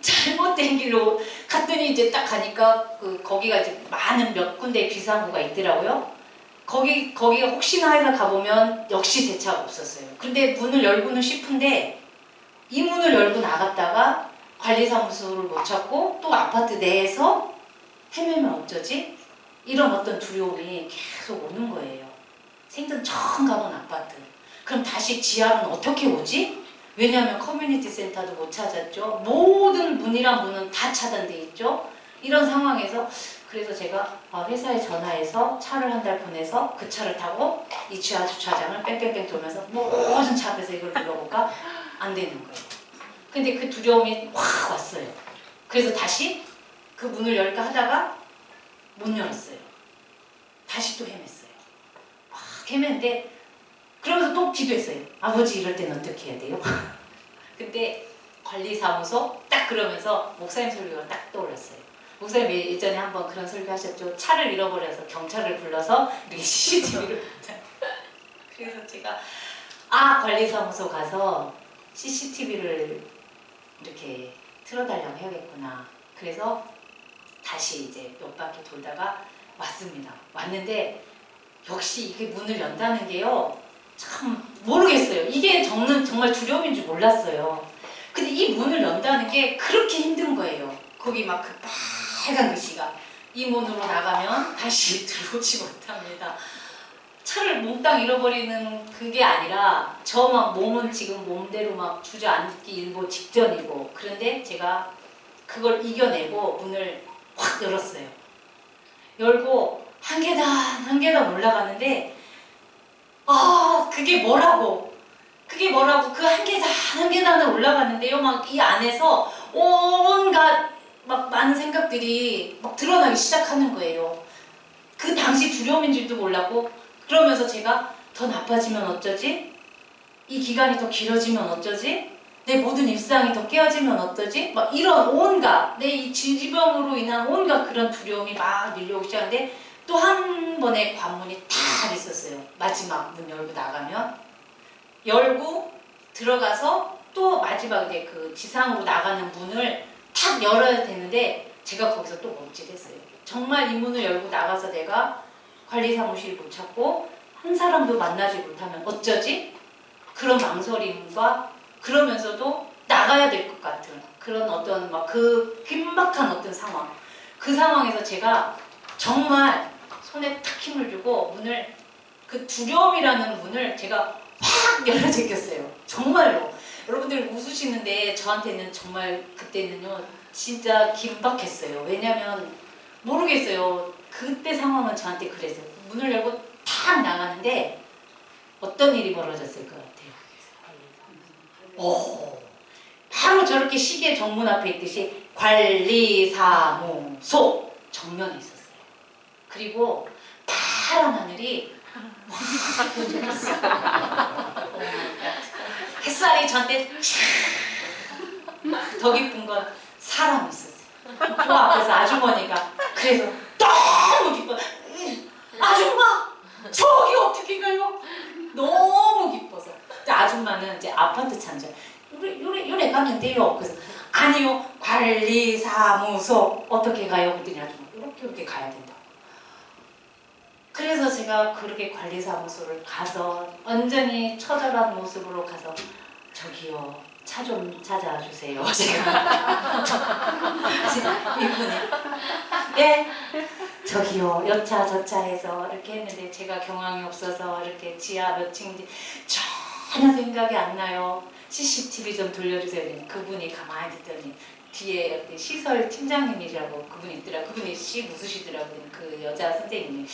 잘못된 길로 갔더니 이제 딱 가니까 거기가 이제 많은 몇 군데 비상구가 있더라고요. 거기가 혹시나 해서 가보면 역시 대차가 없었어요. 근데 문을 열고는 싶은데 이 문을 열고 나갔다가 관리사무소를 못 찾고 또 아파트 내에서 헤매면 어쩌지? 이런 어떤 두려움이 계속 오는 거예요. 생전 처음 가본 아파트. 그럼 다시 지하로는 어떻게 오지? 왜냐하면 커뮤니티 센터도 못 찾았죠. 모든 문이랑 문은 다 차단돼 있죠. 이런 상황에서 그래서 제가 회사에 전화해서 차를 한 달 보내서 그 차를 타고 이 지하 주차장을 뺑뺑뺑 돌면서 모든 차 앞에서 이걸 불러볼까? 안 되는 거예요. 근데 그 두려움이 확 왔어요. 그래서 다시 그 문을 열까 하다가 못 열었어요. 다시 또 헤맸어요. 막 헤맸는데 그러면서 또 기도했어요. 아버지 이럴 때는 어떻게 해야 돼요? 근데 관리사무소 딱 그러면서 목사님 설교가 딱 떠올랐어요. 목사님 예전에 한번 그런 설교 하셨죠. 차를 잃어버려서 경찰을 불러서 이렇게 CCTV를 봤잖아요. 그래서 제가 관리사무소 가서 CCTV를 이렇게 틀어달라고 해야겠구나. 그래서 다시 이제 몇 바퀴 돌다가 왔습니다. 왔는데 역시 이게 문을 연다는 게요. 참 모르겠어요. 이게 정말 두려움인 줄 몰랐어요. 근데 이 문을 연다는 게 그렇게 힘든 거예요. 거기 막 그 빨간 글씨가 이 문으로 나가면 다시 들어오지 못합니다. 차를 몽땅 잃어버리는 그게 아니라 저 막 몸은 지금 몸대로 막 주저앉기 일보 직전이고 그런데 제가 그걸 이겨내고 문을 확 열었어요. 열고 한 계단 올라가는데 그게 뭐라고 그 한 계단을 올라갔는데요. 막 이 안에서 온갖 막 많은 생각들이 막 드러나기 시작하는 거예요. 그 당시 두려움인 줄도 몰랐고 그러면서 제가 더 나빠지면 어쩌지? 이 기간이 더 길어지면 어쩌지? 내 모든 일상이 더 깨어지면 어떠지? 막 이런 온갖 내 이 질병으로 인한 온갖 그런 두려움이 막 밀려오기 시작하는데 또 한 번의 관문이 딱 있었어요. 마지막 문 열고 나가면 열고 들어가서 또 마지막 이제 그 지상으로 나가는 문을 탁 열어야 되는데 제가 거기서 또 멈칫했어요. 정말 이 문을 열고 나가서 내가 관리사무실 못 찾고 한 사람도 만나지 못하면 어쩌지? 그런 망설임과 그러면서도 나가야 될 것 같은 그런 어떤 막 그 긴박한 어떤 상황. 그 상황에서 제가 정말 손에 탁 힘을 주고 문을, 그 두려움이라는 문을 제가 확 열어 제꼈어요. 정말로. 여러분들 웃으시는데 저한테는 정말 그때는요 진짜 긴박했어요. 왜냐면 모르겠어요. 그때 상황은 저한테 그랬어요. 문을 열고 탁 나가는데 어떤 일이 벌어졌을 것 같아요. 바로 저렇게 시계 정문 앞에 있듯이 관리사무소 정면에 있었어요. 그리고 파란 하늘이 햇살이 저한테 더 깊은 건 사람이 있었어요. 그 앞에서 아주머니가. 그래서 너무 기뻐요. 아줌마 저기 어떻게 가요? 너무 기뻐서. 아줌마는 이제 아파트 찬줄 요래 가면 돼요. 그래서 아니요 관리사무소 어떻게 가요? 그랬더니 아줌마 이렇게 가야 된다. 그래서 제가 그렇게 관리사무소를 가서 완전히 처절한 모습으로 가서 저기요 차 좀 찾아주세요. 제가 이분이 예 저기요 여차 저차 해서 이렇게 했는데 제가 경황이 없어서 이렇게 지하 몇 층인지 전혀 생각이 안 나요. CCTV 좀 돌려주세요. 그분이 가만히 듣더니 뒤에 시설 팀장님이라고 그분이 있더라. 그분이 씩 웃으시더라고요. 그 여자 선생님이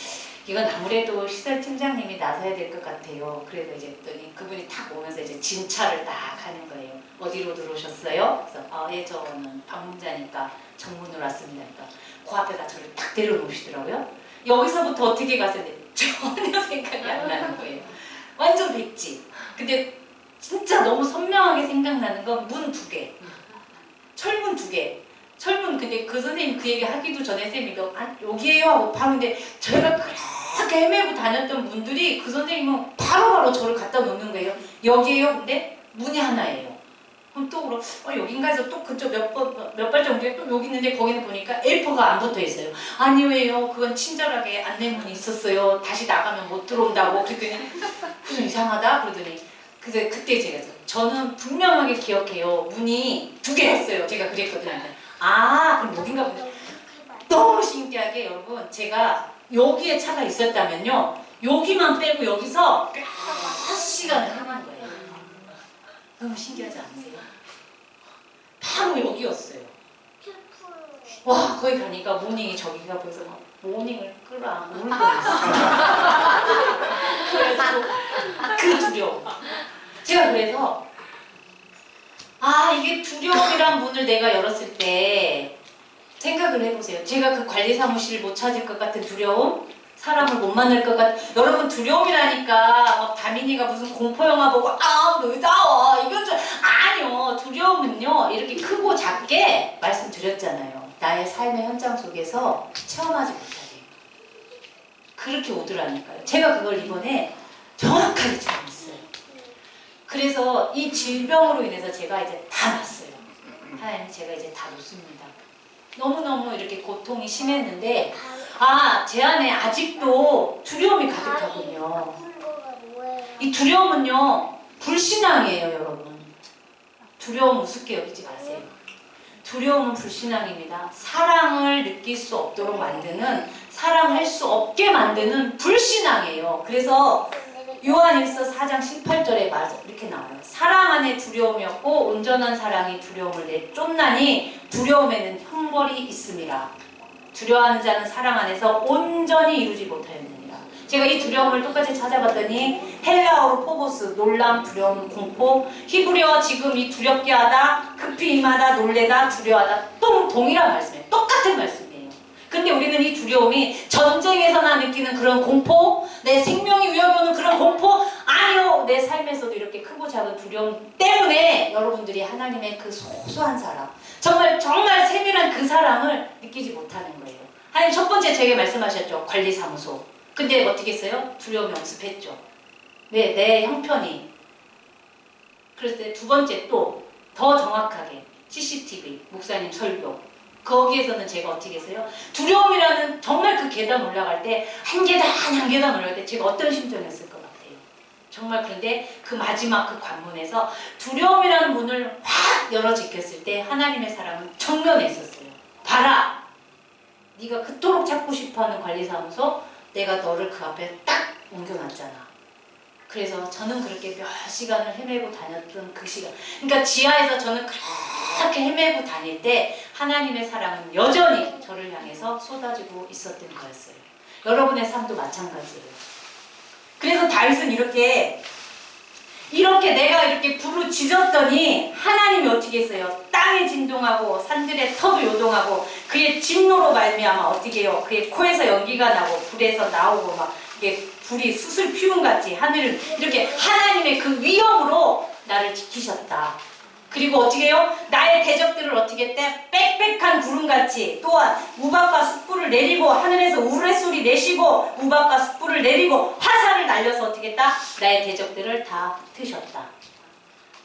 이건 아무래도 시설 팀장님이 나서야 될 것 같아요. 그래서 이제 했더니 그분이 탁 오면서 이제 진찰을 딱 하는 거예요. 어디로 들어오셨어요? 그래서 예 저는 방문자니까 정문으로 왔습니다. 그러니까 그 앞에다 저를 딱 데려놓으시더라고요. 여기서부터 어떻게 갔는데 전혀 생각이 안 나는 거예요. 완전 백지. 근데 진짜 너무 선명하게 생각나는 건 문 2개. 철문 2개. 철문 근데 그 선생님 그 얘기 하기도 전에 선생님이 여기에요 하고 바로 근데 저희가 그렇게 헤매고 다녔던 분들이 그 선생님은 바로바로 저를 갖다 놓는 거예요. 여기에요. 근데 문이 하나예요. 그럼 또 그럼 여긴가 해서 또 그쪽 몇 발 정도에 또 여기 있는데 거기는 보니까 A4가 안 붙어 있어요. 아니에요. 그건 친절하게 안내문이 있었어요. 다시 나가면 못 들어온다고. 그랬더니 그래서 이상하다 그러더니 그때 제가 저는 분명하게 기억해요. 문이 2개였어요. 제가 그랬거든요. 그럼 여긴가 보다. 너무 신기하게 여러분 제가 여기에 차가 있었다면요. 여기만 빼고 여기서 몇 시간을 헤맨 거예요. 너무 신기하지 않으세요? 바로 여기였어요. 와 거기 가니까 모닝이 저기가 보여서 막 모닝을 끌어안고 울고 있어요. 그래가지고 그 두려움. 제가 그래서 이게 두려움이란 문을 내가 열었을 때 생각을 해보세요. 제가 그 관리사무실을 못 찾을 것 같은 두려움, 사람을 못 만날 것 같은 여러분 두려움이라니까 막 다민이가 무슨 공포영화 보고 무서워 이건 좀 아니요. 두려움은요 이렇게 크고 작게 말씀드렸잖아요. 나의 삶의 현장 속에서 체험하지 못하게 그렇게 오더라니까요. 제가 그걸 이번에 정확하게 체험했어요. 그래서 이 질병으로 인해서 제가 이제 다 났어요. 하나님 제가 이제 다 놓습니다. 너무너무 이렇게 고통이 심했는데 제 안에 아직도 두려움이 가득하군요. 이 두려움은요 불신앙이에요. 여러분 두려움 우습게 여기지 마세요. 두려움은 불신앙입니다. 사랑을 느낄 수 없도록 만드는 사랑할 수 없게 만드는 불신앙이에요. 그래서 요한일서 4장 18절에 이렇게 나와요. 사랑 안에 두려움이 없고 온전한 사랑이 두려움을 내쫓나니 두려움에는 형벌이 있음이라. 두려워하는 자는 사랑 안에서 온전히 이루지 못하였느니라. 제가 이 두려움을 똑같이 찾아봤더니 헬라어로 포보스, 놀람, 두려움, 공포, 히브리어 지금 이 두렵게 하다, 급히 임하다, 놀래다, 두려워하다 동일한 말씀이에요. 똑같은 말씀이에요. 근데 우리는 이 두려움이 전쟁에서나 느끼는 그런 공포, 내 생명이 위협이 오는 그런 공포, 아니요. 내 삶에서도 이렇게 크고 작은 두려움 때문에 여러분들이 하나님의 그 소소한 사랑, 정말 세밀한 그 사랑을 느끼지 못하는 거예요. 하나님 첫 번째 제게 말씀하셨죠. 관리사무소. 근데 어떻게 했어요? 두려움이 엄습했죠. 내 형편이. 그랬을 때 두 번째 또 더 정확하게 CCTV, 목사님 설교. 거기에서는 제가 어떻게 했어요? 두려움이라는 정말 그 계단 올라갈 때 한 계단 올라갈 때 제가 어떤 심정이었을 것 같아요. 정말 그런데 그 마지막 그 관문에서 두려움이라는 문을 확 열어 제꼈을 때 하나님의 사랑은 정면에 있었어요. 봐라! 네가 그토록 찾고 싶어하는 관리사무소 내가 너를 그 앞에 딱 옮겨놨잖아. 그래서 저는 그렇게 몇 시간을 헤매고 다녔던 그 시간, 그러니까 지하에서 저는 그렇게 헤매고 다닐 때 하나님의 사랑은 여전히 저를 향해서 쏟아지고 있었던 거였어요. 여러분의 삶도 마찬가지예요. 그래서 다윗은 이렇게 내가 이렇게 부르짖었더니 하나님이 어떻게 했어요? 땅이 진동하고 산들의 터도 요동하고 그의 진노로 말미암아 어떻게 해요? 그의 코에서 연기가 나고 불에서 나오고 막 이게 불이 숯을 피운 같이 하늘을 이렇게 하나님의 그 위엄으로 나를 지키셨다. 그리고 어떻게 해요? 나의 대적들을 어떻게 했대? 빽빽한 구름같이 또한 우박과 숯불을 내리고 하늘에서 우레소리 내시고 우박과 숯불을 내리고 화살을 날려서 어떻게 했다? 나의 대적들을 다 흩으셨다.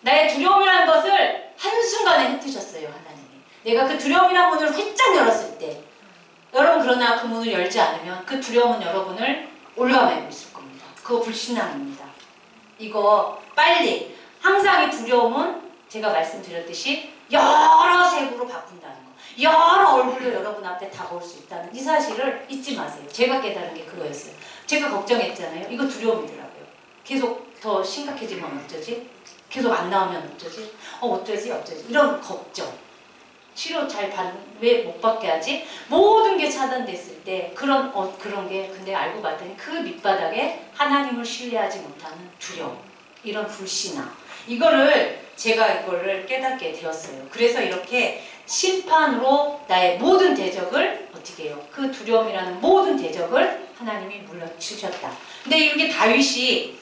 나의 두려움이라는 것을 한순간에 흩으셨어요. 하나님이. 내가 그 두려움이라는 문을 활짝 열었을 때 여러분 그러나 그 문을 열지 않으면 그 두려움은 여러분을 올가매고 있을 겁니다. 그거 불신앙입니다. 이거 빨리 항상 이 두려움은 제가 말씀드렸듯이 여러 색으로 바꾼다는 거. 여러 얼굴로 여러분 앞에 다가올 수 있다는 이 사실을 잊지 마세요. 제가 깨달은 게 그거였어요. 제가 걱정했잖아요. 이거 두려움이더라고요. 계속 더 심각해지면 어쩌지? 계속 안 나오면 어쩌지? 어쩌지? 이런 걱정. 치료 왜 못 받게 하지? 모든 게 차단됐을 때 그런 게 근데 알고 봤더니 그 밑바닥에 하나님을 신뢰하지 못하는 두려움, 이런 불신앙, 제가 이거를 깨닫게 되었어요. 그래서 이렇게 심판으로 나의 모든 대적을 어떻게 해요? 그 두려움이라는 모든 대적을 하나님이 물려주셨다. 근데 이렇게 다윗이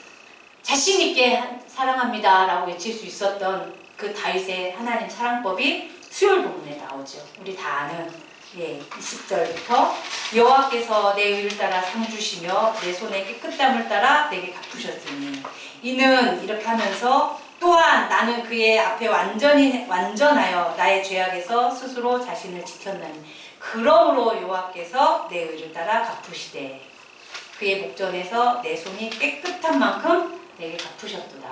자신 있게 사랑합니다 라고 외칠 수 있었던 그 다윗의 하나님 사랑법이 수요일 본문에 나오죠. 우리 다 아는 20절부터 여호와께서 내 의를 따라 상 주시며 내 손의 깨끗함을 따라 내게 갚으셨으니 이는 이렇게 하면서 또한 나는 그의 앞에 완전하여 나의 죄악에서 스스로 자신을 지켰나니 그러므로 여호와께서 내 의를 따라 갚으시되 그의 목전에서 내 손이 깨끗한 만큼 내게 갚으셨도다.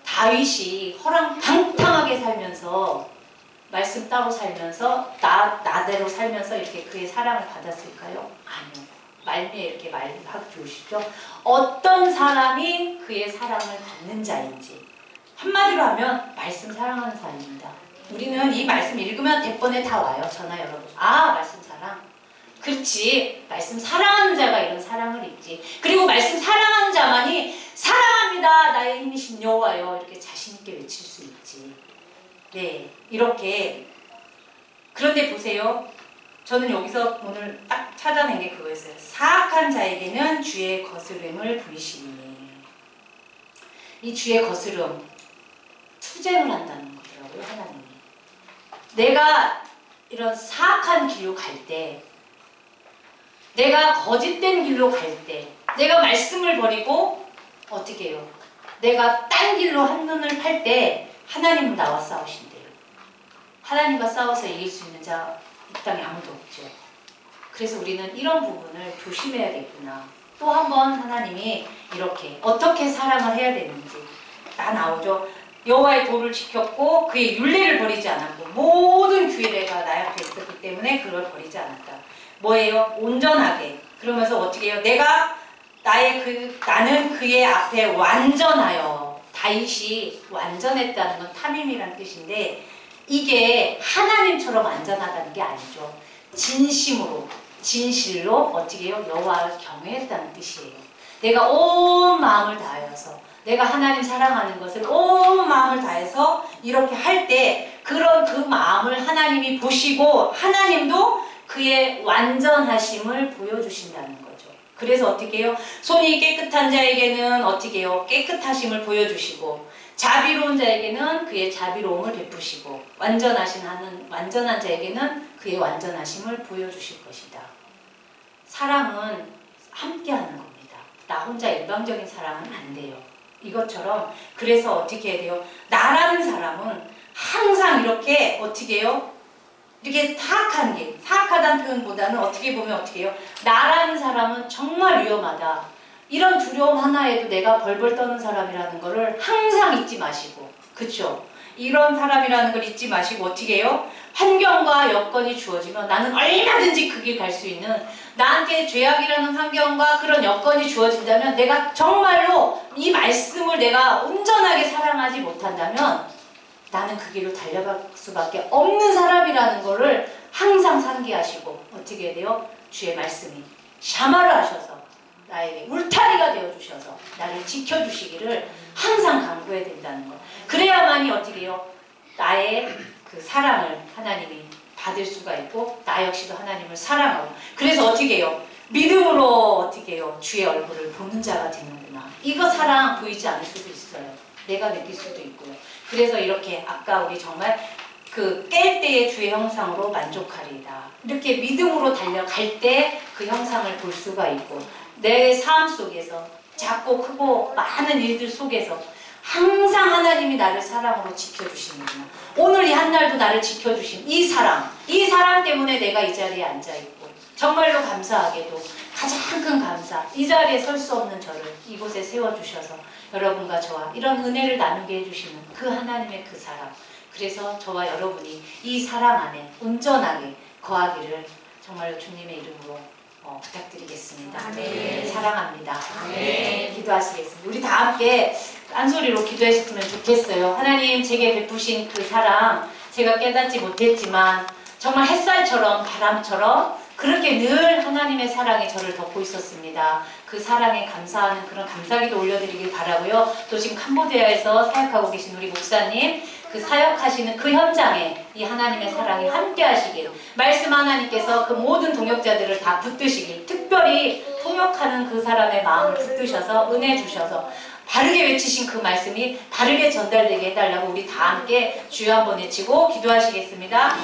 다윗이 허랑방탕하게 살면서 말씀 따로 살면서 나대로 살면서 이렇게 그의 사랑을 받았을까요? 아니요. 말미에 이렇게 말하고 주시죠. 어떤 사람이 그의 사랑을 받는 자인지 한마디로 하면 말씀 사랑하는 사람입니다. 우리는 이 말씀 읽으면 대번에 다 와요. 전화 여러분. 말씀 사랑. 그렇지. 말씀 사랑하는 자가 이런 사랑을 입지. 그리고 말씀 사랑하는 자만이 사랑합니다. 나의 힘이신 여호와여 이렇게 자신 있게 외칠 수 있지. 네, 이렇게. 그런데 보세요. 저는 여기서 오늘 딱 찾아낸 게 그거였어요. 사악한 자에게는 주의 거스름을 보이시니. 이 주의 거스름, 투쟁을 한다는 거더라고요, 하나님이. 내가 이런 사악한 길로 갈 때, 내가 거짓된 길로 갈 때, 내가 말씀을 버리고 어떻게 해요? 내가 딴 길로 한눈을 팔 때 하나님은 나와 싸우신대요. 하나님과 싸워서 이길 수 있는 자 이 땅에 아무도 없죠. 그래서 우리는 이런 부분을 조심해야겠구나. 또 한 번 하나님이 이렇게 어떻게 사랑을 해야 되는지 다 나오죠. 여호와의 도를 지켰고 그의 율례를 버리지 않았고 모든 규례가 나의 앞에 있었기 때문에 그걸 버리지 않았다. 뭐예요? 온전하게. 그러면서 어떻게 해요? 나는 그의 앞에 완전하여. 다윗이 완전했다는 건 탐임이란 뜻인데 이게 하나님처럼 완전하다는 게 아니죠. 진심으로, 진실로 어떻게 해요? 여호와를 경외했다는 뜻이에요. 내가 온 마음을 다하여서 내가 하나님 사랑하는 것을 온 마음을 다해서 이렇게 할 때 그런 그 마음을 하나님이 보시고 하나님도 그의 완전하심을 보여주신다는 거죠. 그래서 어떻게 해요? 손이 깨끗한 자에게는 어떻게 해요? 깨끗하심을 보여주시고 자비로운 자에게는 그의 자비로움을 베푸시고 완전한 자에게는 그의 완전하심을 보여주실 것이다. 사랑은 함께하는 겁니다. 나 혼자 일방적인 사랑은 안 돼요. 이것처럼 그래서 어떻게 해야 돼요? 나라는 사람은 항상 이렇게 어떻게 해요? 이렇게 사악하다는 표현보다는 어떻게 보면 어떻게 해요? 나라는 사람은 정말 위험하다. 이런 두려움 하나에도 내가 벌벌 떠는 사람이라는 거를 항상 잊지 마시고, 그쵸? 이런 사람이라는 걸 잊지 마시고 어떻게 해요? 환경과 여건이 주어지면 나는 얼마든지 그 길 갈 수 있는, 나한테 죄악이라는 환경과 그런 여건이 주어진다면 내가 정말로 이 말씀을 내가 온전하게 사랑하지 못한다면 나는 그 길로 달려갈 수밖에 없는 사람이라는 거를 항상 상기하시고 어떻게 해야 돼요? 주의 말씀이 샤마를 하셔서 나에게 울타리가 되어주셔서 나를 지켜주시기를 항상 강구해야 된다는 거. 그래야만이 어떻게 해요? 나의 그 사랑을 하나님이 받을 수가 있고 나 역시도 하나님을 사랑하고, 그래서 어떻게 해요? 믿음으로 어떻게 해요? 주의 얼굴을 보는 자가 되는구나. 이거 사랑 보이지 않을 수도 있어요. 내가 느낄 수도 있고요. 그래서 이렇게 아까 우리 정말 그 깰 때의 주의 형상으로 만족하리이다. 이렇게 믿음으로 달려갈 때 그 형상을 볼 수가 있고, 내 삶 속에서 작고 크고 많은 일들 속에서 항상 하나님이 나를 사랑으로 지켜주시는구나. 오늘 이 한날도 나를 지켜주신 이 사랑 때문에 내가 이 자리에 앉아있고, 정말로 감사하게도 가장 큰 감사, 이 자리에 설 수 없는 저를 이곳에 세워주셔서 여러분과 저와 이런 은혜를 나누게 해주시는 그 하나님의 그 사랑, 그래서 저와 여러분이 이 사랑 안에 온전하게 거하기를 정말로 주님의 이름으로 부탁드리겠습니다. 아멘. 사랑합니다. 아멘. 기도하시겠습니다. 우리 다 함께 한 소리로 기도했으면 좋겠어요. 하나님, 제게 베푸신 그 사랑, 제가 깨닫지 못했지만 정말 햇살처럼 바람처럼 그렇게 늘 하나님의 사랑이 저를 덮고 있었습니다. 그 사랑에 감사하는 그런 감사기도 올려드리길 바라고요. 또 지금 캄보디아에서 사역하고 계신 우리 목사님, 그 사역하시는 그 현장에 이 하나님의 사랑이 함께 하시길, 말씀 하나님께서 그 모든 동역자들을 다 붙드시길, 특별히 통역하는 그 사람의 마음을 붙드셔서 은혜 주셔서 바르게 외치신 그 말씀이 바르게 전달되게 해달라고 우리 다 함께 주여 한번 외치고 기도하시겠습니다.